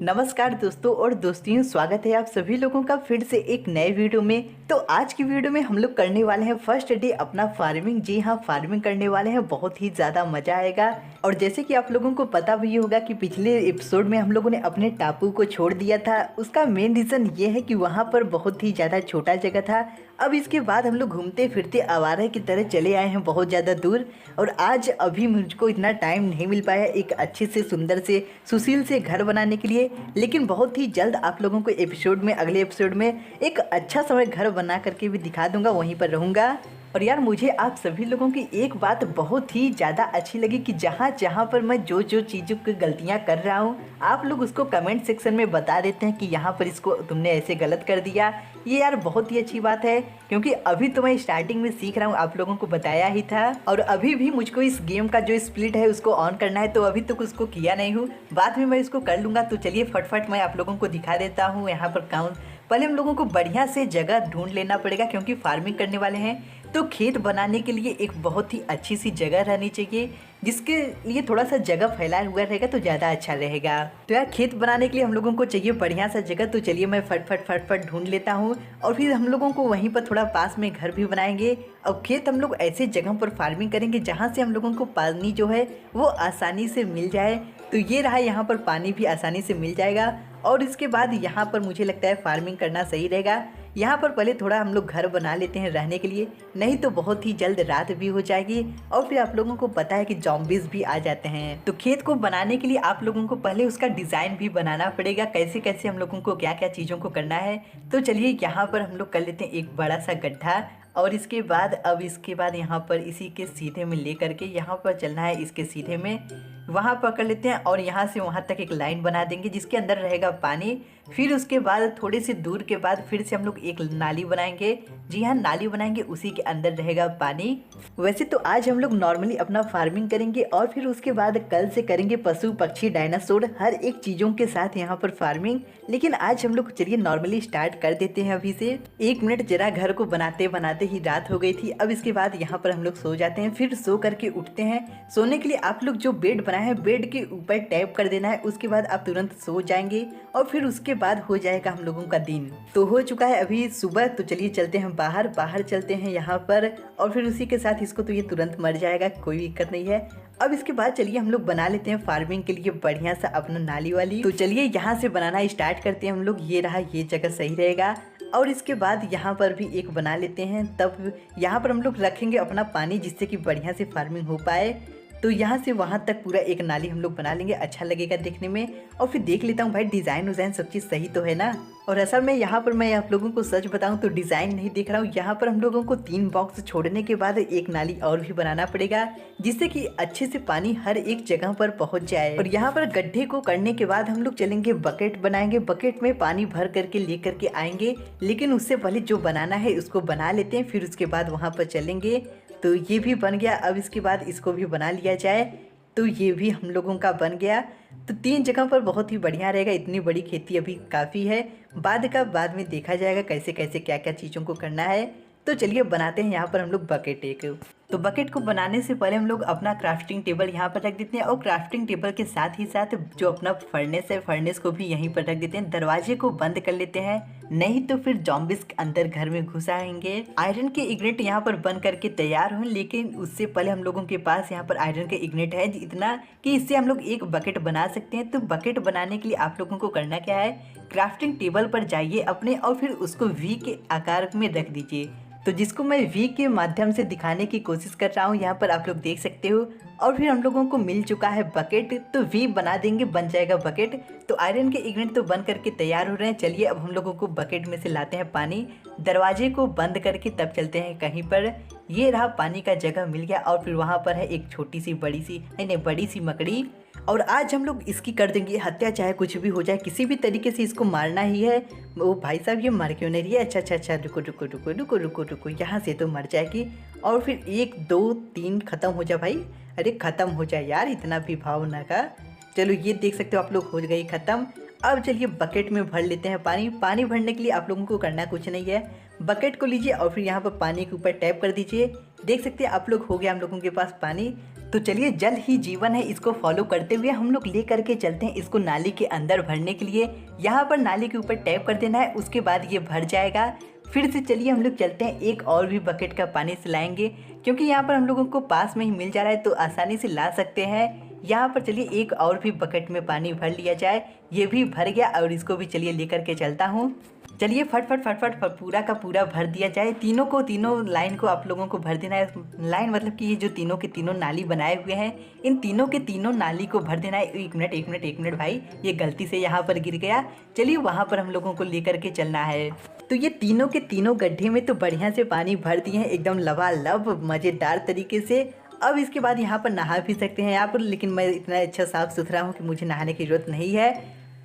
नमस्कार दोस्तों और दोस्तियों, स्वागत है आप सभी लोगों का फिर से एक नए वीडियो में। तो आज की वीडियो में हम लोग करने वाले हैं फर्स्ट डे अपना फार्मिंग। जी हाँ, फार्मिंग करने वाले हैं, बहुत ही ज़्यादा मज़ा आएगा। और जैसे कि आप लोगों को पता भी होगा कि पिछले एपिसोड में हम लोगों ने अपने टापू को छोड़ दिया था। उसका मेन रीज़न ये है कि वहाँ पर बहुत ही ज़्यादा छोटा जगह था। अब इसके बाद हम लोग घूमते फिरते आवारा की तरह चले आए हैं बहुत ज़्यादा दूर। और आज अभी मुझको इतना टाइम नहीं मिल पाया एक अच्छे से सुंदर से सुशील से घर बनाने के लिए, लेकिन बहुत ही जल्द आप लोगों को एपिसोड में, अगले एपिसोड में एक अच्छा समय घर बना करके भी दिखा दूंगा, वहीं पर रहूँगा। और यार, मुझे आप सभी लोगों की एक बात बहुत ही ज़्यादा अच्छी लगी कि जहाँ जहाँ पर मैं जो जो चीज़ों की गलतियाँ कर रहा हूँ, आप लोग उसको कमेंट सेक्शन में बता देते हैं कि यहाँ पर इसको तुमने ऐसे गलत कर दिया। ये यार बहुत ही अच्छी बात है, क्योंकि अभी तो मैं स्टार्टिंग में सीख रहा हूँ, आप लोगों को बताया ही था। और अभी भी मुझको इस गेम का जो स्प्लिट है उसको ऑन करना है, तो अभी तक उसको किया नहीं हूँ, बाद में मैं इसको कर लूँगा। तो चलिए फटफट मैं आप लोगों को दिखा देता हूँ यहाँ पर काम। पहले हम लोगों को बढ़िया से जगह ढूंढ लेना पड़ेगा, क्योंकि फार्मिंग करने वाले हैं तो खेत बनाने के लिए एक बहुत ही अच्छी सी जगह रहनी चाहिए, जिसके लिए थोड़ा सा जगह फैला हुआ रहेगा तो ज़्यादा अच्छा रहेगा। तो यार, खेत बनाने के लिए हम लोगों को चाहिए बढ़िया सा जगह। तो चलिए मैं फटफट ढूंढ लेता हूँ, और फिर हम लोगों को वहीं पर थोड़ा पास में घर भी बनाएंगे। और खेत हम लोग ऐसे जगह पर फार्मिंग करेंगे जहाँ से हम लोगों को पानी जो है वो आसानी से मिल जाए। तो ये रहा, यहाँ पर पानी भी आसानी से मिल जाएगा। और इसके बाद यहाँ पर मुझे लगता है फार्मिंग करना सही रहेगा। यहाँ पर पहले थोड़ा हम लोग घर बना लेते हैं रहने के लिए, नहीं तो बहुत ही जल्द रात भी हो जाएगी। और फिर आप लोगों को पता है कि ज़ॉम्बीज़ भी आ जाते हैं। तो खेत को बनाने के लिए आप लोगों को पहले उसका डिज़ाइन भी बनाना पड़ेगा, कैसे कैसे हम लोगों को क्या क्या चीज़ों को करना है। तो चलिए यहाँ पर हम लोग कर लेते हैं एक बड़ा सा गड्ढा। और इसके बाद यहाँ पर इसी के सीधे में ले करके यहाँ पर चलना है, इसके सीधे में वहाँ पकड़ लेते हैं। और यहाँ से वहाँ तक एक लाइन बना देंगे जिसके अंदर रहेगा पानी। फिर उसके बाद थोड़े से दूर के बाद फिर से हम लोग एक नाली बनाएंगे। जी हाँ, नाली बनाएंगे, उसी के अंदर रहेगा पानी। वैसे तो आज हम लोग नॉर्मली अपना फार्मिंग करेंगे, और फिर उसके बाद कल से करेंगे पशु पक्षी डायनासोर हर एक चीज़ों के साथ यहाँ पर फार्मिंग। लेकिन आज हम लोग चलिए नॉर्मली स्टार्ट कर देते हैं अभी से। 1 मिनट जरा, घर को बनाते बनाते ही रात हो गई थी। अब इसके बाद यहाँ पर हम लोग सो जाते हैं, फिर सो करके उठते हैं। सोने के लिए आप लोग जो बेड बनाए हैं, बेड के ऊपर टैप कर देना है, उसके बाद आप तुरंत सो जाएंगे। और फिर उसके बाद हो जाएगा हम लोगों का दिन। तो हो चुका है अभी सुबह, तो चलिए चलते हैं बाहर चलते हैं यहाँ पर। और फिर उसी के साथ इसको तो ये तुरंत मर जाएगा, कोई दिक्कत नहीं है। अब इसके बाद चलिए हम लोग बना लेते हैं फार्मिंग के लिए बढ़िया सा अपना नाली वाली। तो चलिए यहाँ से बनाना स्टार्ट करते हैं हम लोग। ये रहा, ये जगह सही रहेगा। और इसके बाद यहाँ पर भी एक बना लेते हैं, तब यहाँ पर हम लोग रखेंगे अपना पानी, जिससे कि बढ़िया से फार्मिंग हो पाए। तो यहाँ से वहाँ तक पूरा एक नाली हम लोग बना लेंगे, अच्छा लगेगा देखने में। और फिर देख लेता हूँ भाई, डिज़ाइन सब चीज़ सही तो है ना। और असल में यहाँ पर मैं आप लोगों को सच बताऊँ तो डिज़ाइन नहीं देख रहा हूँ। यहाँ पर हम लोगों को 3 बॉक्स छोड़ने के बाद एक नाली और भी बनाना पड़ेगा, जिससे कि अच्छे से पानी हर एक जगह पर पहुँच जाए। और यहाँ पर गड्ढे को करने के बाद हम लोग चलेंगे, बकेट बनाएंगे, बकेट में पानी भर करके ले करके आएंगे। लेकिन उससे पहले जो बनाना है उसको बना लेते हैं, फिर उसके बाद वहाँ पर चलेंगे। तो ये भी बन गया। अब इसके बाद इसको भी बना लिया जाए, तो ये भी हम लोगों का बन गया। तो 3 जगह पर बहुत ही बढ़िया रहेगा। इतनी बड़ी खेती अभी काफ़ी है, बाद में देखा जाएगा कैसे कैसे क्या क्या चीज़ों को करना है। तो चलिए बनाते हैं यहाँ पर हम लोग बकेट एक। तो बकेट को बनाने से पहले हम लोग अपना क्राफ्टिंग टेबल यहाँ पर रख देते हैं, और क्राफ्टिंग टेबल के साथ ही साथ जो अपना फर्नेस है, फर्नेस को भी यहीं पर रख देते हैं। दरवाजे को बंद कर लेते हैं, नहीं तो फिर ज़ॉम्बीज़ अंदर घर में घुस आएंगे। आयरन के इग्नेट यहाँ पर बन करके तैयार हो, लेकिन उससे पहले हम लोगों के पास यहाँ पर आयरन के इग्नेट है इतना कि इससे हम लोग एक बकेट बना सकते हैं। तो बकेट बनाने के लिए आप लोगों को करना क्या है, क्राफ्टिंग टेबल पर जाइए अपने, और फिर उसको वी के आकार में रख दीजिए। तो जिसको मैं वी के माध्यम से दिखाने की कोशिश कर रहा हूँ, यहाँ पर आप लोग देख सकते हो। और फिर हम लोगों को मिल चुका है बकेट, तो वी बना देंगे, बन जाएगा बकेट। तो आयरन के इग्नेट तो बन करके तैयार हो रहे हैं। चलिए अब हम लोगों को बकेट में से लाते हैं पानी, दरवाजे को बंद करके तब चलते हैं कहीं पर। ये रहा, पानी का जगह मिल गया। और फिर वहाँ पर है एक छोटी सी बड़ी सी मकड़ी। और आज हम लोग इसकी कर देंगे हत्या, चाहे कुछ भी हो जाए, किसी भी तरीके से इसको मारना ही है। वो भाई साहब, ये मर क्यों नहीं रही है? अच्छा, रुको, यहाँ से तो मर जाएगी। और फिर 1 2 3 खत्म हो जाए भाई। अरे खत्म हो जाए यार, इतना भी भाव ना का। चलो ये देख सकते हो आप लोग, हो गई खत्म। अब चलिए बकेट में भर लेते हैं पानी। पानी भरने के लिए आप लोगों को करना कुछ नहीं है, बकेट को लीजिए और फिर यहाँ पर पानी के ऊपर टैप कर दीजिए। देख सकते हैं आप लोग, हो गया हम लोगों के पास पानी। तो चलिए जल ही जीवन है, इसको फॉलो करते हुए हम लोग ले करके चलते हैं इसको नाली के अंदर भरने के लिए। यहाँ पर नाली के ऊपर टैप कर देना है, उसके बाद ये भर जाएगा। फिर से चलिए हम लोग चलते हैं, एक और भी बकेट का पानी से लाएंगे, क्योंकि यहाँ पर हम लोगों को पास में ही मिल जा रहा है तो आसानी से ला सकते हैं। यहाँ पर चलिए एक और भी बकेट में पानी भर लिया जाए। ये भी भर गया और इसको भी चलिए लेकर के चलता हूँ। चलिए फट फट फट फट पूरा का पूरा भर दिया जाए। तीनों लाइन को आप लोगों को भर देना है। लाइन मतलब कि ये जो तीनों के तीनों नाली बनाए हुए हैं, इन तीनों के तीनों नाली को भर देना है। एक मिनट भाई, ये गलती से यहाँ पर गिर गया। चलिए वहाँ पर हम लोगों को लेकर के चलना है। तो ये तीनों के तीनों गड्ढे में तो बढ़िया से पानी भर दिए हैं, एकदम लबालब मज़ेदार तरीके से। अब इसके बाद यहाँ पर नहा भी सकते हैं यहाँ पर, लेकिन मैं इतना अच्छा साफ़ सुथरा हूँ कि मुझे नहाने की ज़रूरत नहीं है।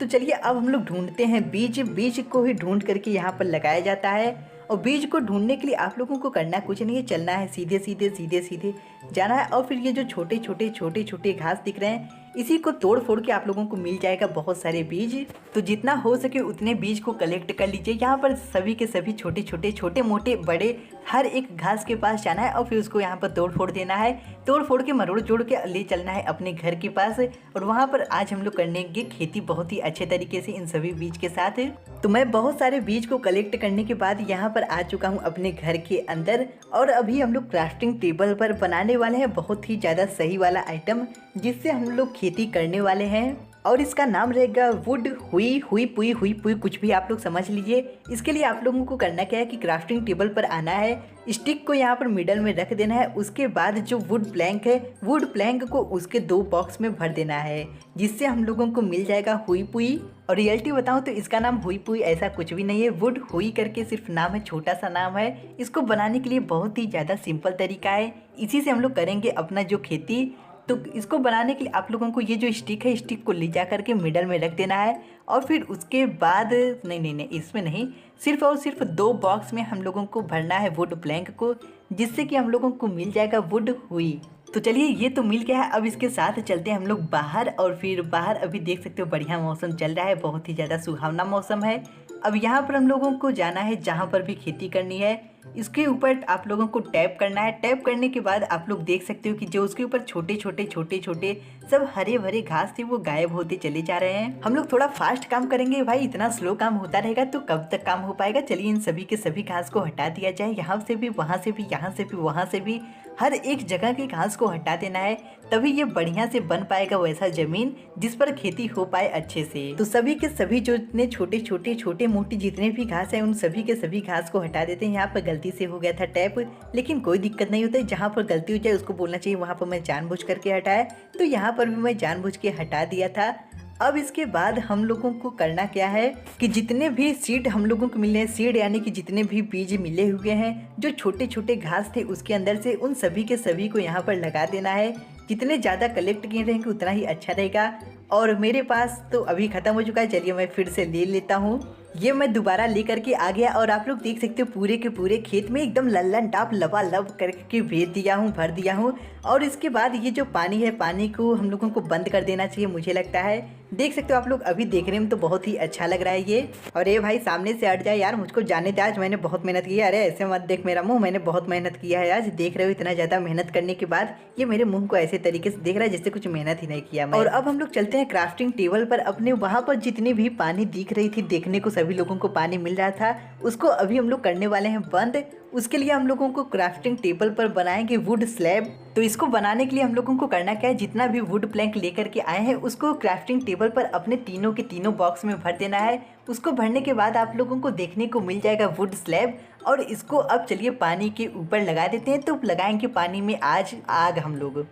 तो चलिए अब हम लोग ढूंढते हैं बीज। बीज को ही ढूंढ करके यहाँ पर लगाया जाता है। और बीज को ढूंढने के लिए आप लोगों को करना कुछ नहीं है, चलना है सीधे सीधे जाना है। और फिर ये जो छोटे छोटे घास दिख रहे हैं, इसी को तोड़ फोड़ के आप लोगों को मिल जाएगा बहुत सारे बीज। तो जितना हो सके उतने बीज को कलेक्ट कर लीजिए। यहाँ पर सभी के सभी छोटे मोटे बड़े हर एक घास के पास जाना है और फिर उसको यहाँ पर तोड़ फोड़ देना है। तोड़ फोड़ के मरोड़ जोड़ के ले चलना है अपने घर के पास। और वहाँ पर आज हम लोग करेंगे खेती बहुत ही अच्छे तरीके से इन सभी बीज के साथ। तो मैं बहुत सारे बीज को कलेक्ट करने के बाद यहाँ पर आ चुका हूँ अपने घर के अंदर। और अभी हम लोग क्राफ्टिंग टेबल पर बनाने वाले हैं बहुत ही ज़्यादा सही वाला आइटम, जिससे हम लोग खेती करने वाले हैं। और इसका नाम रहेगा वुड हुई पुई कुछ भी आप लोग समझ लीजिए। इसके लिए आप लोगों को करना क्या है कि क्राफ्टिंग टेबल पर आना है, स्टिक को यहाँ पर मिडल में रख देना है। उसके बाद जो वुड प्लैंक है, वुड प्लैंक को उसके 2 बॉक्स में भर देना है, जिससे हम लोगों को मिल जाएगा हुई पुई। और रियलिटी बताऊँ तो इसका नाम हुई पुई ऐसा कुछ भी नहीं है, वुड हुई करके सिर्फ नाम है, छोटा सा नाम है। इसको बनाने के लिए बहुत ही ज़्यादा सिंपल तरीका है, इसी से हम लोग करेंगे अपना जो खेती। तो इसको बनाने के लिए आप लोगों को ये जो स्टिक है, स्टिक को ले जा करके मिडल में रख देना है। और फिर उसके बाद नहीं इसमें नहीं, सिर्फ और सिर्फ 2 बॉक्स में हम लोगों को भरना है वुड प्लैंक को, जिससे कि हम लोगों को मिल जाएगा वुड हुई। तो चलिए ये तो मिल गया है। अब इसके साथ चलते हैं हम लोग बाहर। और फिर बाहर अभी देख सकते हो बढ़िया मौसम चल रहा है, बहुत ही ज़्यादा सुहावना मौसम है। अब यहाँ पर हम लोगों को जाना है जहाँ पर भी खेती करनी है, इसके ऊपर आप लोगों को टैप करना है। टैप करने के बाद आप लोग देख सकते हो कि जो उसके ऊपर छोटे छोटे सब हरे भरे घास थे वो गायब होते चले जा रहे हैं। हम लोग थोड़ा फास्ट काम करेंगे भाई, इतना स्लो काम होता रहेगा तो कब तक काम हो पाएगा। चलिए इन सभी के सभी घास को हटा दिया जाए, यहाँ से भी, वहाँ से भी, यहाँ से भी, वहाँ से भी, हर एक जगह की घास को हटा देना है, तभी ये बढ़िया से बन पाएगा वैसा जमीन जिस पर खेती हो पाए अच्छे से। तो सभी के सभी जो इतने छोटे मोटी जितने भी घास है, उन सभी के सभी घास को हटा देते हैं। यहाँ पर गलती से हो गया था टैप, लेकिन कोई दिक्कत नहीं होता है। जहाँ पर गलती हो जाए उसको बोलना चाहिए वहाँ पर मैं जानबूझ करके हटाया, तो यहाँ पर भी मैं जानबूझ के हटा दिया था। अब इसके बाद हम लोगों को करना क्या है कि जितने भी सीड हम लोगों को मिले हैं, सीड यानी कि जितने भी बीज मिले हुए हैं, जो छोटे घास थे उसके अंदर से, उन सभी के सभी को यहाँ पर लगा देना है। जितने ज़्यादा कलेक्ट किए रहेंगे उतना ही अच्छा रहेगा। और मेरे पास तो अभी ख़त्म हो चुका है, चलिए मैं फिर से ले लेता हूँ। ये मैं दोबारा लेकर के आ गया और आप लोग देख सकते हो पूरे के पूरे खेत में एकदम लल्लन टाप लबालब करके भेज दिया हूँ, भर दिया हूँ। और इसके बाद ये जो पानी है, पानी को हम लोगों को बंद कर देना चाहिए मुझे लगता है। देख सकते हो आप लोग, अभी देखने में तो बहुत ही अच्छा लग रहा है ये। और ये भाई सामने से हट जाए यार, मुझको जाने दे, आज मैंने बहुत मेहनत की है। अरे ऐसे मत देख मेरा मुंह, मैंने बहुत मेहनत किया है आज। देख रहे हो इतना ज़्यादा मेहनत करने के बाद ये मेरे मुंह को ऐसे तरीके से देख रहा है जैसे कुछ मेहनत ही नहीं किया मैं। और अब हम लोग चलते हैं क्राफ्टिंग टेबल पर। अपने वहाँ पर जितनी भी पानी दिख रही थी, देखने को सभी लोगों को पानी मिल रहा था, उसको अभी हम लोग करने वाले हैं बंद। उसके लिए हम लोगों को क्राफ्टिंग टेबल पर बनाएंगे वुड स्लैब। तो इसको बनाने के लिए हम लोगों को करना क्या है, जितना भी वुड प्लैंक लेकर के आए हैं उसको क्राफ्टिंग टेबल पर अपने तीनों के तीनों बॉक्स में भर देना है। उसको भरने के बाद आप लोगों को देखने को मिल जाएगा वुड स्लैब। और इसको अब चलिए पानी के ऊपर लगा देते हैं। तो लगाएंगे पानी में आज आग हम लोग।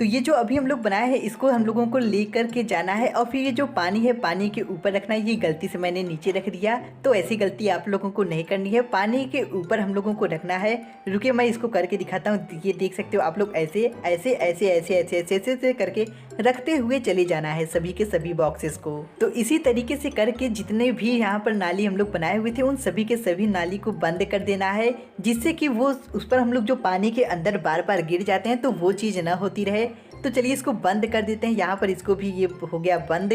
तो ये जो अभी हम लोग बनाए हैं, इसको हम लोगों को लेकर के जाना है और फिर ये जो पानी है, पानी के ऊपर रखना है। ये गलती से मैंने नीचे रख दिया, तो ऐसी गलती आप लोगों को नहीं करनी है, पानी के ऊपर हम लोगों को रखना है। रुकिए मैं इसको करके दिखाता हूँ। ये देख सकते हो आप लोग, ऐसे ऐसे ऐसे ऐसे ऐसे ऐसे ऐसे करके रखते हुए चले जाना है सभी के सभी बॉक्सेस को। तो इसी तरीके से करके जितने भी यहाँ पर नाली हम लोग बनाए हुए थे, उन सभी के सभी नाली को बंद कर देना है, जिससे कि वो उस पर हम लोग जो पानी के अंदर बार बार गिर जाते हैं तो वो चीज़ ना होती रहे। तो चलिए इसको बंद कर देते हैं। यहाँ पर इसको भी ये हो गया बंद।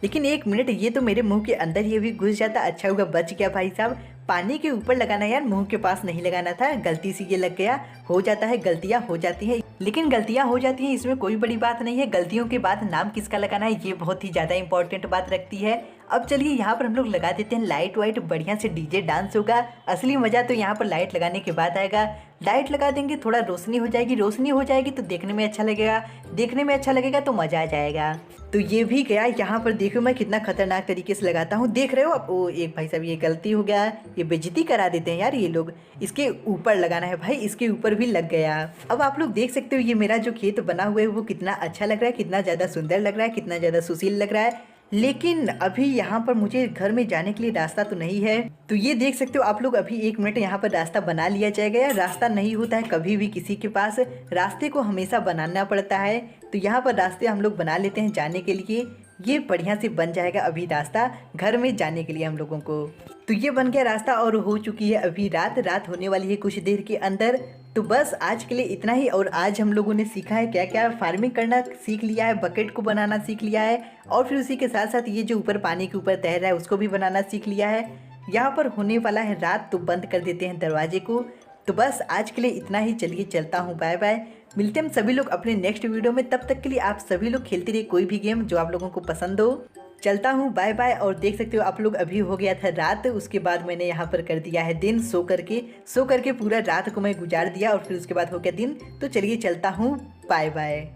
लेकिन एक मिनट, ये तो मेरे मुंह के अंदर ये भी घुस जाता, अच्छा होगा बच गया भाई साहब। पानी के ऊपर लगाना यार, मुंह के पास नहीं लगाना था, गलती से ये लग गया। हो जाता है, गलतियाँ हो जाती हैं, लेकिन गलतियाँ हो जाती हैं इसमें कोई बड़ी बात नहीं है। गलतियों के बाद नाम किसका लगाना है ये बहुत ही ज़्यादा इंपॉर्टेंट बात रखती है। अब चलिए यहाँ पर हम लोग लगा देते हैं लाइट वाइट, बढ़िया से डीजे डांस होगा। असली मज़ा तो यहाँ पर लाइट लगाने के बाद आएगा। लाइट लगा देंगे, थोड़ा रोशनी हो जाएगी, रोशनी हो जाएगी तो देखने में अच्छा लगेगा, देखने में अच्छा लगेगा तो मज़ा आ जाएगा। तो ये भी गया। यहाँ पर देखो मैं कितना खतरनाक तरीके से लगाता हूँ, देख रहे हो आप। ओ एक भाई साहब ये गलती हो गया, ये बेइज्जती करा देते हैं यार ये लोग। इसके ऊपर लगाना है भाई, इसके ऊपर भी लग गया। अब आप लोग देख सकते हो ये मेरा जो खेत बना हुआ है वो कितना अच्छा लग रहा है, कितना ज़्यादा सुंदर लग रहा है, कितना ज़्यादा सुशील लग रहा है। लेकिन अभी यहाँ पर मुझे घर में जाने के लिए रास्ता तो नहीं है। तो ये देख सकते हो आप लोग, अभी 1 मिनट यहाँ पर रास्ता बना लिया जाएगा। यार रास्ता नहीं होता है कभी भी किसी के पास, रास्ते को हमेशा बनाना पड़ता है। तो यहाँ पर रास्ते हम लोग बना लेते हैं जाने के लिए। ये बढ़िया से बन जाएगा अभी रास्ता घर में जाने के लिए हम लोगों को। तो ये बन गया रास्ता और हो चुकी है अभी रात, रात होने वाली है कुछ देर के अंदर। तो बस आज के लिए इतना ही। और आज हम लोगों ने सीखा है क्या क्या, फार्मिंग करना सीख लिया है, बकेट को बनाना सीख लिया है, और फिर उसी के साथ साथ ये जो ऊपर पानी के ऊपर तैर रहा है उसको भी बनाना सीख लिया है। यहाँ पर होने वाला है रात, तो बंद कर देते हैं दरवाजे को। तो बस आज के लिए इतना ही, चलिए चलता हूँ, बाय बाय। मिलते हैं सभी लोग अपने नेक्स्ट वीडियो में, तब तक के लिए आप सभी लोग खेलते रहिए कोई भी गेम जो आप लोगों को पसंद हो। चलता हूँ, बाय बाय। और देख सकते हो आप लोग अभी हो गया था रात, उसके बाद मैंने यहाँ पर कर दिया है दिन। सो करके पूरा रात को मैं गुजार दिया और फिर उसके बाद हो गया दिन। तो चलिए चलता हूँ, बाय बाय।